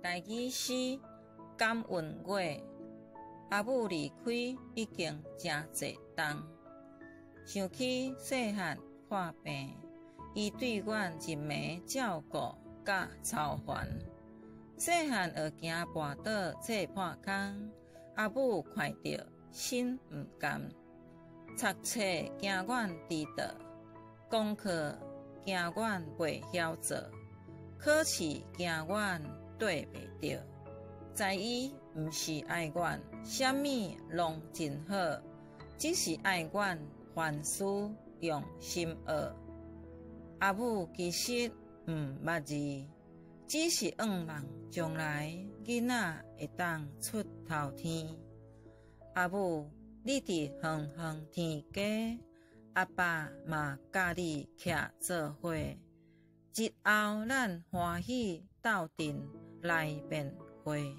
代志是感恩月，阿母离开已经真侪冬。想起细汉破病，伊对阮一暝照顾甲操烦。细汉学行跋倒切破空，阿母看着心毋甘。读册惊阮迟到，功课惊阮袂晓做，考试惊阮对袂着。知伊毋是爱阮，啥物拢真好，只是爱阮凡事用心学。阿母其实毋捌字，只是愿望将来囡仔会当出头天。阿母，你伫远远天家，阿爸嘛甲你徛做伙，日后咱欢喜斗阵来面会。